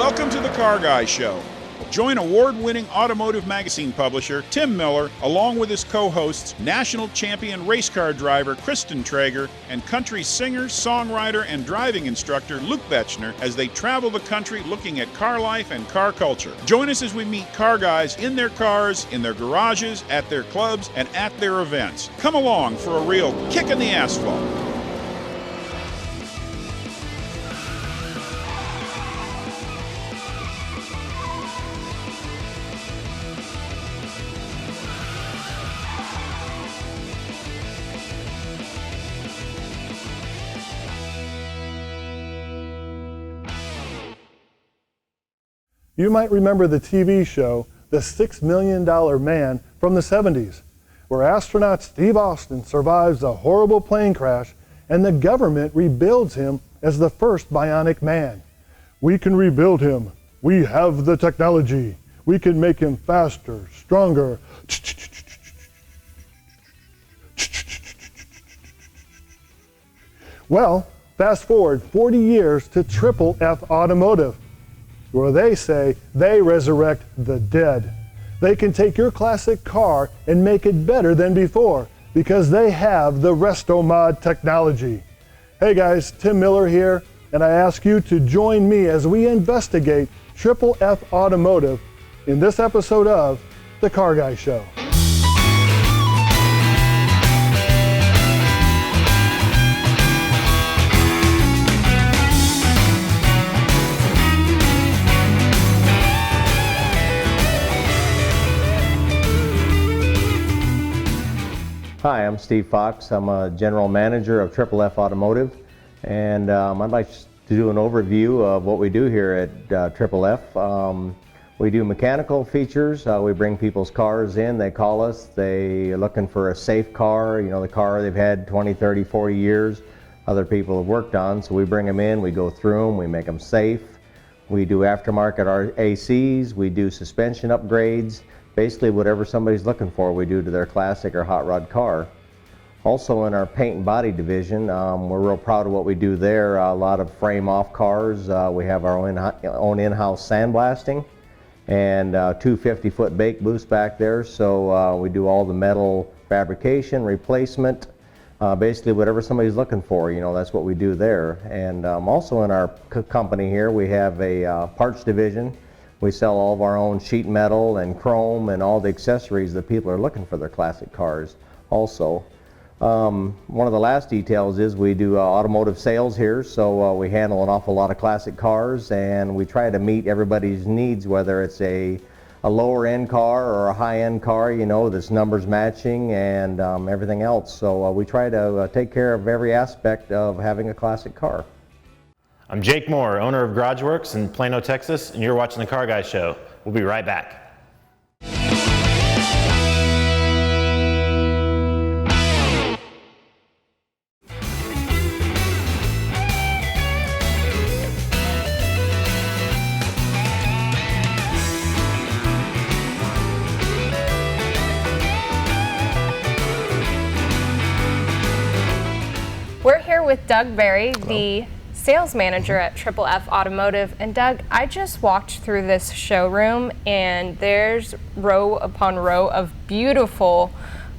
Welcome to the Car Guy Show. Join award-winning automotive magazine publisher Tim Miller, along with his co-hosts, national champion race car driver Kristin Treager, and country singer, songwriter, and driving instructor Luke Betchner as they travel the country looking at car life and car culture. Join us as we meet car guys in their cars, in their garages, at their clubs, and at their events. Come along for a real kick in the asphalt. You might remember the TV show, The $6 Million Man from the 70s, where astronaut Steve Austin survives a horrible plane crash and the government rebuilds him as the first bionic man. We can rebuild him. We have the technology. We can make him faster, stronger. Well, fast forward 40 years to Triple F Automotive, where they say they resurrect the dead. They can take your classic car and make it better than before because they have the resto-mod technology. Hey guys, Tim Miller here, and I ask you to join me as we investigate Triple F Automotive in this episode of The Car Guy Show. Hi, I'm Steve Fox. I'm a general manager of Triple F Automotive, and I'd like to do an overview of what we do here at Triple F. We do mechanical features. We bring people's cars in. They call us. They are looking for a safe car, the car they've had 20, 30, 40 years, other people have worked on. So we bring them in, we go through them, we make them safe. We do aftermarket ACs, we do suspension upgrades. Basically whatever somebody's looking for, we do to their classic or hot rod car. Also in our paint and body division, we're real proud of what we do there. A lot of frame off cars. We have our own in-house sandblasting and 250-foot bake booths back there. So we do all the metal fabrication, replacement, basically whatever somebody's looking for, that's what we do there. And also in our company here, we have a parts division. We sell all of our own sheet metal and chrome and all the accessories that people are looking for their classic cars also. One of the last details is we do automotive sales here, so we handle an awful lot of classic cars and we try to meet everybody's needs, whether it's a lower end car or a high end car, that's numbers matching and everything else. So we try to take care of every aspect of having a classic car. I'm Jake Moore, owner of Garage Works in Plano, Texas, and you're watching The Car Guy Show. We'll be right back. We're here with Doug Berry, the sales manager at Triple F Automotive. And Doug, I just walked through this showroom and there's row upon row of beautiful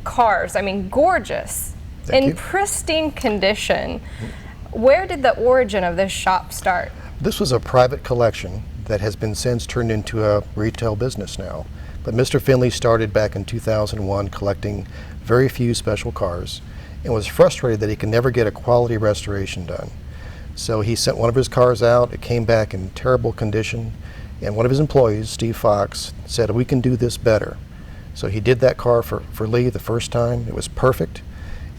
cars. I mean, gorgeous, in pristine condition. Where did the origin of this shop start? This was a private collection that has been since turned into a retail business now. But Mr. Finley started back in 2001 collecting very few special cars and was frustrated that he could never get a quality restoration done. So he sent one of his cars out. It came back in terrible condition, and one of his employees, Steve Fox, said, we can do this better. So he did that car for Lee the first time. It was perfect,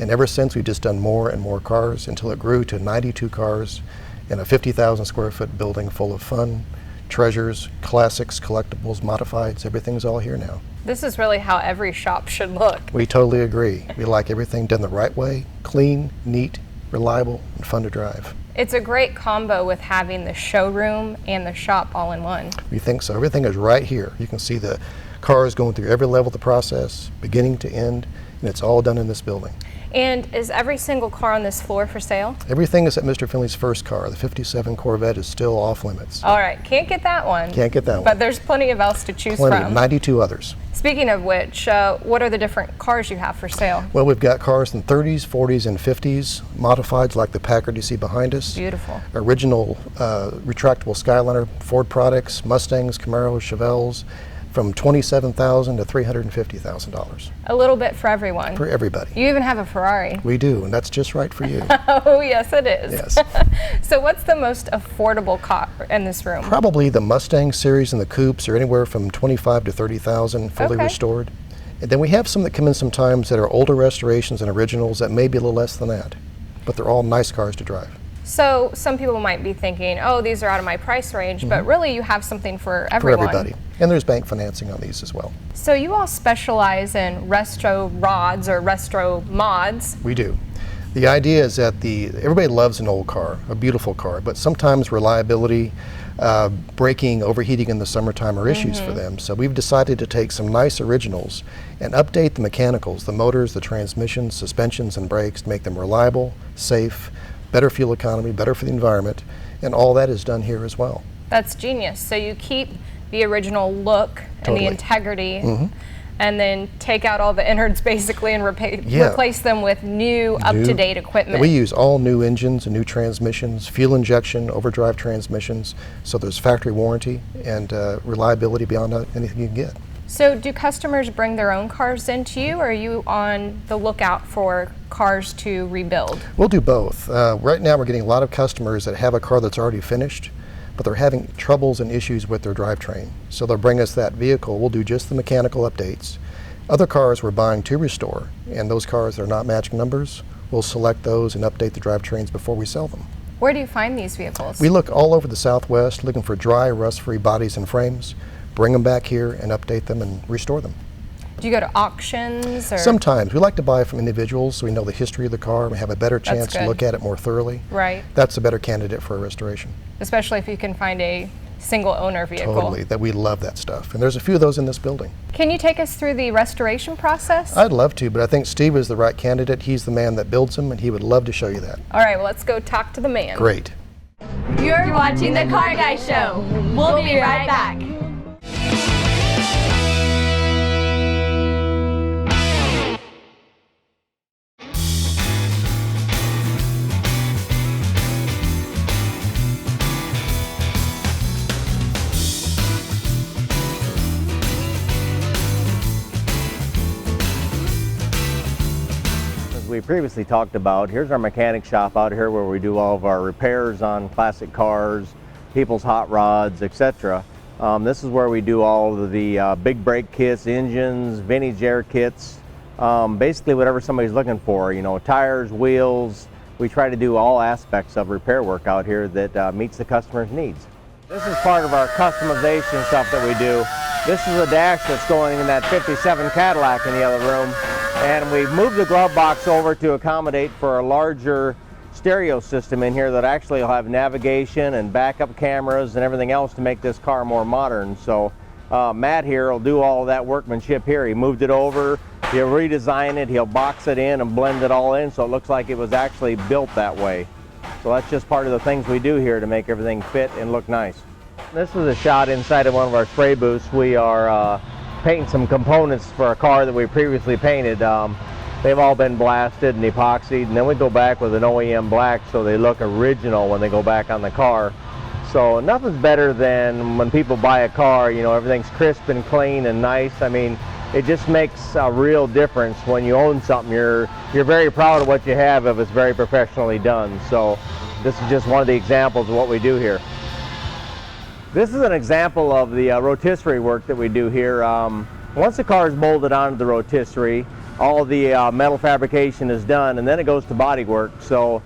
and ever since we've just done more and more cars until it grew to 92 cars in a 50,000 square foot building full of fun, treasures, classics, collectibles, modifieds. Everything's all here now. This is really how every shop should look. We totally agree. We like everything done the right way, clean, neat, reliable, and fun to drive. It's a great combo with having the showroom and the shop all in one. We think so. Everything is right here. You can see the cars going through every level of the process, beginning to end, and it's all done in this building. And is every single car on this floor for sale? Everything is at Mr. Finley's first car. The 57 Corvette is still off limits. All right, can't get that one. Can't get that one. But there's plenty of else to choose Plenty, from. 92 others. Speaking of which, what are the different cars you have for sale? Well, we've got cars in 30s, 40s, and 50s, modifieds like the Packard you see behind us. Beautiful. Original retractable Skyliner, Ford products, Mustangs, Camaros, Chevelles, from $27,000 to $350,000. A little bit for everyone. For everybody. You even have a Ferrari. We do, and that's just right for you. Oh, yes, it is. Yes. So what's the most affordable car in this room? Probably the Mustang series and the coupes are anywhere from $25,000 to $30,000 fully Okay. restored. And then we have some that come in sometimes that are older restorations and originals that may be a little less than that. But they're all nice cars to drive. So some people might be thinking, oh, these are out of my price range, but really you have something for everyone. For everybody. And there's bank financing on these as well. So you all specialize in resto-rods or resto-mods. We do. The idea is that everybody loves an old car, a beautiful car, but sometimes reliability, braking, overheating in the summertime are issues for them. So we've decided to take some nice originals and update the mechanicals, the motors, the transmissions, suspensions, and brakes to make them reliable, safe, better fuel economy, better for the environment, and all that is done here as well. That's genius. So you keep the original look and the integrity, and then take out all the innards basically and replace them with new, up-to-date equipment. We use all new engines and new transmissions, fuel injection, overdrive transmissions, so there's factory warranty and reliability beyond anything you can get. So do customers bring their own cars into you, or are you on the lookout for cars to rebuild? We'll do both. Right now we're getting a lot of customers that have a car that's already finished, but they're having troubles and issues with their drivetrain. So they'll bring us that vehicle. We'll do just the mechanical updates. Other cars we're buying to restore, and those cars that are not matching numbers, we'll select those and update the drivetrains before we sell them. Where do you find these vehicles? We look all over the Southwest looking for dry, rust-free bodies and frames, bring them back here and update them and restore them. Do you go to auctions? Or? Sometimes. We like to buy from individuals so we know the history of the car and we have a better chance to look at it more thoroughly. Right. That's a better candidate for a restoration. Especially if you can find a single owner vehicle. Totally. That we love that stuff. And there's a few of those in this building. Can you take us through the restoration process? I'd love to, but I think Steve is the right candidate. He's the man that builds them and he would love to show you that. All right, well, let's go talk to the man. Great. You're watching The Car Guy Show. We'll be right back. We previously talked about, here's our mechanic shop out here where we do all of our repairs on classic cars, people's hot rods, etc. This is where we do all of the big brake kits, engines, vintage air kits, basically whatever somebody's looking for, you know, tires, wheels. We try to do all aspects of repair work out here that meets the customer's needs. This is part of our customization stuff that we do. This is a dash that's going in that 57 Cadillac in the other room. And we've moved the glove box over to accommodate for a larger stereo system in here that actually will have navigation and backup cameras and everything else to make this car more modern. So Matt here will do all of that workmanship here. He moved it over, he'll redesign it, he'll box it in and blend it all in so it looks like it was actually built that way. So that's just part of the things we do here to make everything fit and look nice. This is a shot inside of one of our spray booths. We are painting some components for a car that we previously painted. They've all been blasted and epoxied, and then we go back with an OEM black so they look original when they go back on the car. So nothing's better than when people buy a car, you know, everything's crisp and clean and nice. I mean, it just makes a real difference when you own something. You're very proud of what you have if it's very professionally done. So this is just one of the examples of what we do here. This is an example of the rotisserie work that we do here. Once the car is molded onto the rotisserie, all the metal fabrication is done and then it goes to body work. So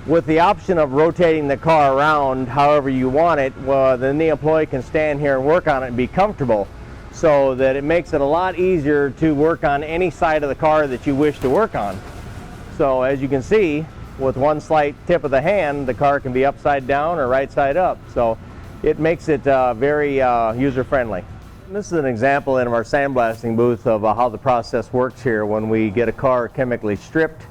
with the option of rotating the car around however you want it, well, then the employee can stand here and work on it and be comfortable, so that it makes it a lot easier to work on any side of the car that you wish to work on. So as you can see, with one slight tip of the hand, the car can be upside down or right side up. So it makes it very user-friendly. This is an example in our sandblasting booth of how the process works here when we get a car chemically stripped.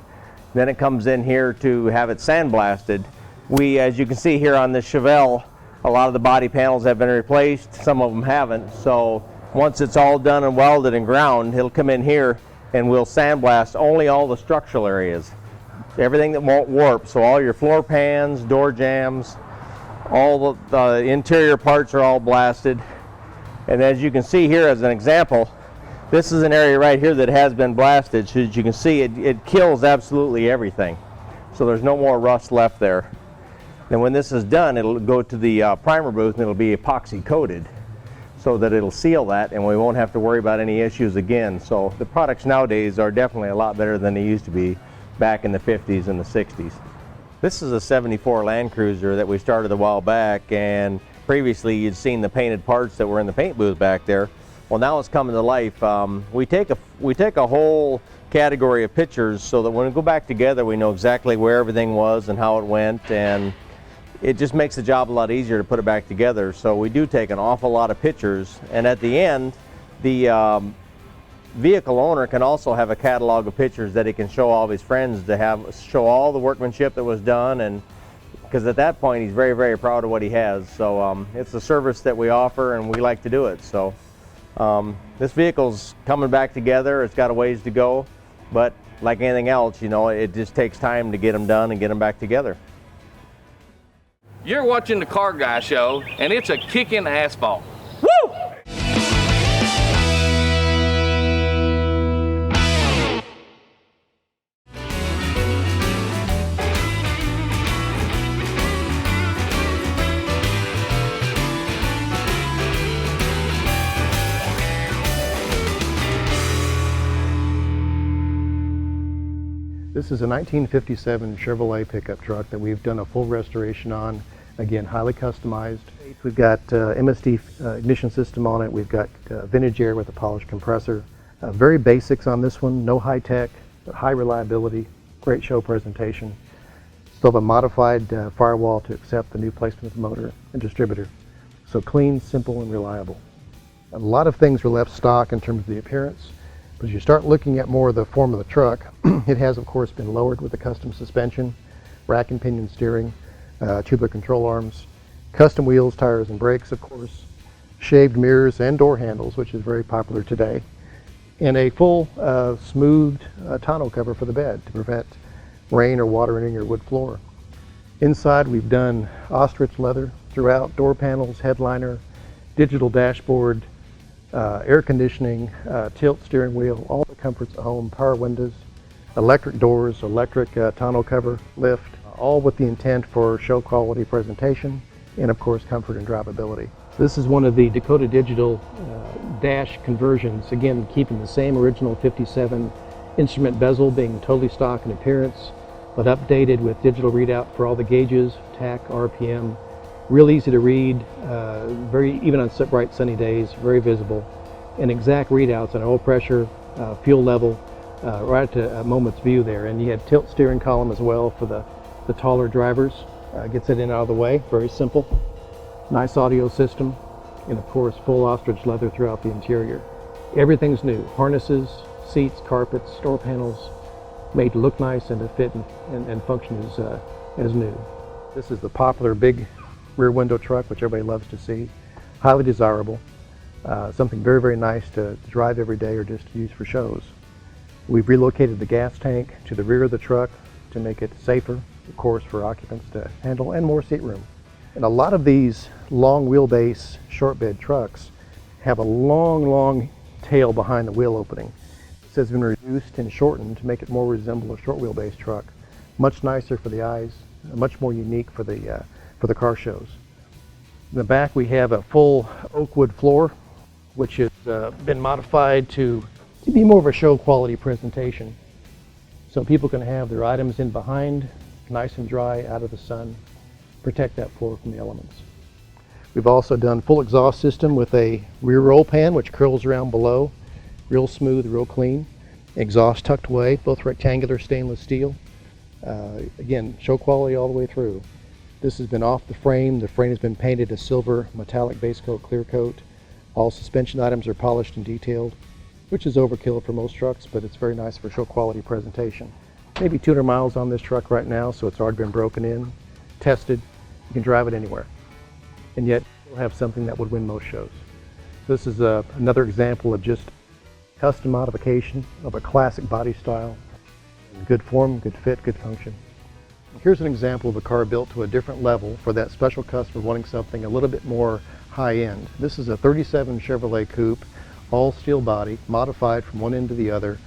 Then it comes in here to have it sandblasted. As you can see here on this Chevelle, a lot of the body panels have been replaced, some of them haven't. So once it's all done and welded and ground, it'll come in here and we'll sandblast only all the structural areas. Everything that won't warp, so all your floor pans, door jambs, all the interior parts are all blasted. And as you can see here as an example, this is an area right here that has been blasted. So as you can see, it kills absolutely everything. So there's no more rust left there. And when this is done, it'll go to the primer booth and it'll be epoxy coated so that it'll seal that and we won't have to worry about any issues again. So the products nowadays are definitely a lot better than they used to be back in the 50s and the 60s. This is a 74 Land Cruiser that we started a while back, and previously you'd seen the painted parts that were in the paint booth back there. Well, now it's coming to life. We take a whole category of pictures so that when we go back together we know exactly where everything was and how it went, and it just makes the job a lot easier to put it back together. So we do take an awful lot of pictures, and at the end the vehicle owner can also have a catalog of pictures that he can show all of his friends to show all the workmanship that was done, and because at that point he's very, very proud of what he has. So it's a service that we offer and we like to do it. So this vehicle's coming back together. It's got a ways to go, but like anything else, you know, it just takes time to get them done and get them back together. You're watching the Car Guy Show, and it's a kicking asphalt. Woo! This is a 1957 Chevrolet pickup truck that we've done a full restoration on. Again, highly customized. We've got MSD ignition system on it. We've got vintage air with a polished compressor. Very basics on this one, no high tech, but high reliability, great show presentation. Still have a modified firewall to accept the new placement of the motor and distributor. So clean, simple, and reliable. A lot of things are left stock in terms of the appearance, but as you start looking at more of the form of the truck, it has of course been lowered with a custom suspension, rack and pinion steering, tubular control arms, custom wheels, tires, and brakes, of course, shaved mirrors and door handles, which is very popular today, and a full smoothed tonneau cover for the bed to prevent rain or water entering your wood floor. Inside we've done ostrich leather throughout, door panels, headliner, digital dashboard, air conditioning, tilt steering wheel, all the comforts at home, power windows, electric doors, electric tonneau cover, lift, all with the intent for show quality presentation and of course comfort and drivability. This is one of the Dakota Digital dash conversions, again keeping the same original 57 instrument bezel, being totally stock in appearance, but updated with digital readout for all the gauges, tach, RPM. Real easy to read, even on bright sunny days, very visible, and exact readouts on oil pressure, fuel level, right to a moment's view there. And you have tilt steering column as well for the taller drivers. Gets it in out of the way, very simple. Nice audio system, and of course full ostrich leather throughout the interior. Everything's new, harnesses, seats, carpets, door panels, made to look nice and to fit and function as new. This is the popular big rear window truck, which everybody loves to see. Highly desirable, something very, very nice to drive every day or just to use for shows. We've relocated the gas tank to the rear of the truck to make it safer, of course, for occupants to handle, and more seat room. And a lot of these long wheelbase short bed trucks have a long tail behind the wheel opening. This has been reduced and shortened to make it more resemble a short wheelbase truck. Much nicer for the eyes, much more unique for the car shows. In the back we have a full oak wood floor, which has been modified to be more of a show quality presentation. So people can have their items in behind, nice and dry, out of the sun, protect that floor from the elements. We've also done full exhaust system with a rear roll pan, which curls around below, real smooth, real clean. Exhaust tucked away, both rectangular stainless steel. Again, show quality all the way through. This has been off the frame. The frame has been painted a silver metallic base coat, clear coat. All suspension items are polished and detailed, which is overkill for most trucks, but it's very nice for show quality presentation. maybe 200 miles on this truck right now, so it's already been broken in, tested. You can drive it anywhere. And yet, you'll have something that would win most shows. This is another example of just custom modification of a classic body style. Good form, good fit, good function. Here's an example of a car built to a different level for that special customer wanting something a little bit more high-end. This is a 37 Chevrolet coupe, all steel body, modified from one end to the other,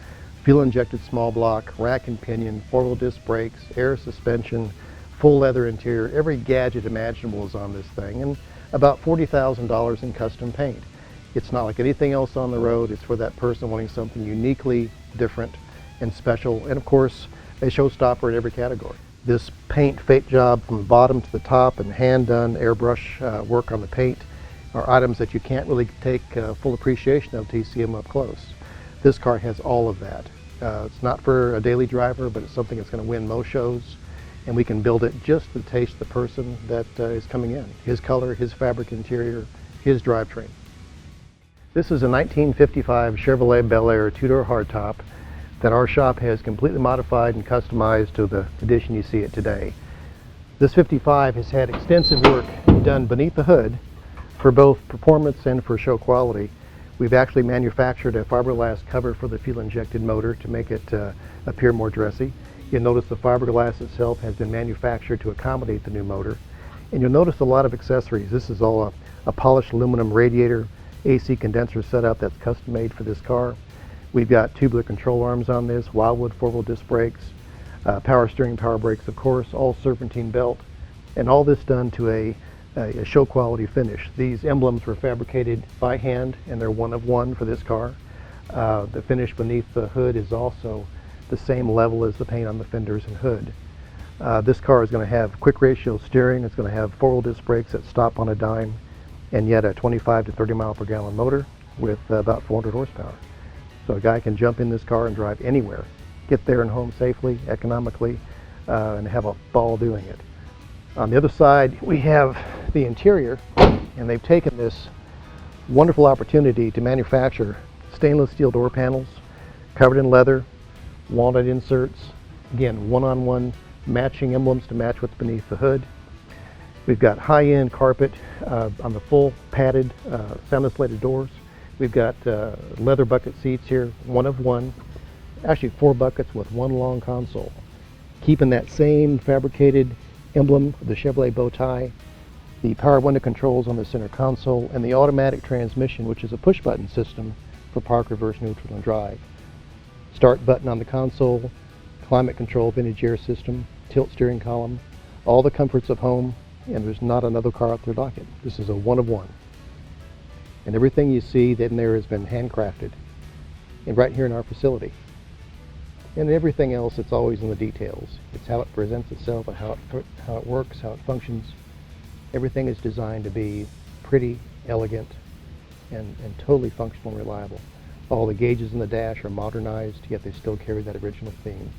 fuel-injected small block, rack and pinion, four-wheel disc brakes, air suspension, full leather interior. Every gadget imaginable is on this thing, and about $40,000 in custom paint. It's not like anything else on the road. It's for that person wanting something uniquely different and special, and of course, a showstopper in every category. This paint fake job from the bottom to the top and hand-done airbrush work on the paint are items that you can't really take full appreciation of until you see them up close. This car has all of that. It's not for a daily driver, but it's something that's going to win most shows, and we can build it just to the taste of the person that is coming in. His color, his fabric interior, his drivetrain. This is a 1955 Chevrolet Bel Air two-door hardtop that our shop has completely modified and customized to the edition you see it today. This 55 has had extensive work done beneath the hood for both performance and for show quality. We've actually manufactured a fiberglass cover for the fuel-injected motor to make it appear more dressy. You'll notice the fiberglass itself has been manufactured to accommodate the new motor. And you'll notice a lot of accessories. This is all a polished aluminum radiator, AC condenser setup that's custom made for this car. We've got tubular control arms on this, Wildwood four-wheel disc brakes, power steering, power brakes, of course, all serpentine belt, and all this done to a show quality finish. These emblems were fabricated by hand, and they're one of one for this car. The finish beneath the hood is also the same level as the paint on the fenders and hood. This car is going to have quick ratio steering. It's going to have four-wheel disc brakes that stop on a dime, and yet a 25 to 30 mile per gallon motor with about 400 horsepower. So a guy can jump in this car and drive anywhere, get there and home safely, economically, and have a ball doing it. On the other side, we have the interior, and they've taken this wonderful opportunity to manufacture stainless steel door panels covered in leather, walnut inserts, again, one-on-one matching emblems to match what's beneath the hood. We've got high-end carpet on the full padded sound insulated doors. We've got leather bucket seats here, one of one, actually 4 buckets with one long console, keeping that same fabricated emblem of the Chevrolet bow tie, the power window controls on the center console, and the automatic transmission, which is a push button system for park, reverse, neutral, and drive. Start button on the console, climate control, vintage air system, tilt steering column, all the comforts of home, and there's not another car out there like it. This is a one of one. And everything you see in there has been handcrafted, and right here in our facility. And everything else, it's always in the details. It's how it presents itself, how it works, how it functions. Everything is designed to be pretty, elegant, and totally functional and reliable. All the gauges in the dash are modernized, yet they still carry that original theme.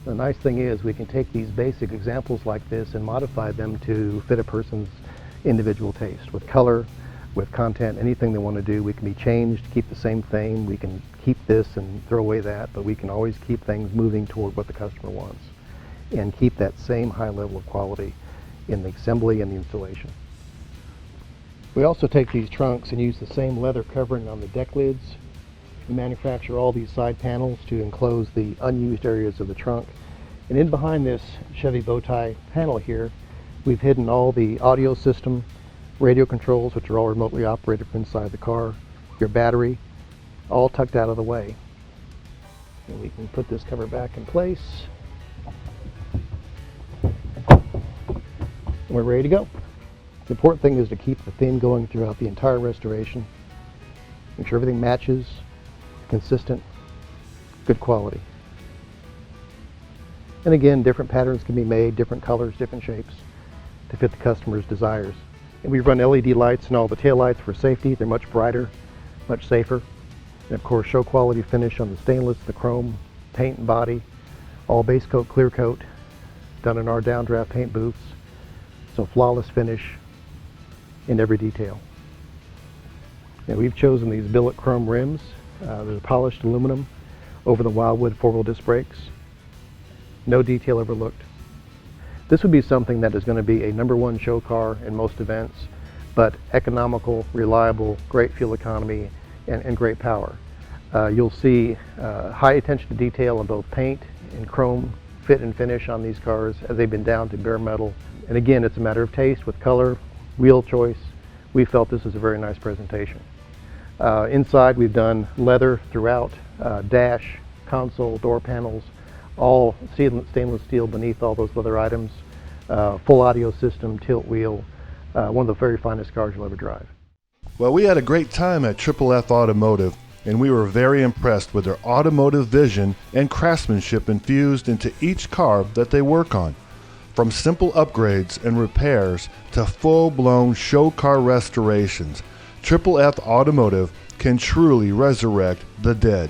The nice thing is we can take these basic examples like this and modify them to fit a person's individual taste. With color, with content, anything they want to do, we can be changed, keep the same thing. We can keep this and throw away that, but we can always keep things moving toward what the customer wants and keep that same high level of quality in the assembly and the installation. We also take these trunks and use the same leather covering on the deck lids. We manufacture all these side panels to enclose the unused areas of the trunk. And in behind this Chevy bow tie panel here, we've hidden all the audio system, radio controls, which are all remotely operated from inside the car, your battery, all tucked out of the way. And we can put this cover back in place. And we're ready to go. The important thing is to keep the theme going throughout the entire restoration. Make sure everything matches, consistent, good quality. And again, different patterns can be made, different colors, different shapes to fit the customer's desires. And we run LED lights in all the tail lights for safety. They're much brighter, much safer. And of course, show quality finish on the stainless, the chrome, paint and body, all base coat, clear coat, done in our downdraft paint booths. So flawless finish in every detail. Now we've chosen these billet chrome rims. They're polished aluminum over the Wildwood four-wheel disc brakes. no detail overlooked. This would be something that is going to be a #1 show car in most events, but economical, reliable, great fuel economy, and great power. You'll see high attention to detail on both paint and chrome fit and finish on these cars as they've been down to bare metal. And again, it's a matter of taste with color, wheel choice. We felt this was a very nice presentation. Inside we've done leather throughout, dash, console, door panels, all stainless steel beneath all those leather items, full audio system, tilt wheel, one of the very finest cars you'll ever drive. Well, we had a great time at Triple F Automotive, and we were very impressed with their automotive vision and craftsmanship infused into each car that they work on. From simple upgrades and repairs to full-blown show car restorations, Triple F Automotive can truly resurrect the dead.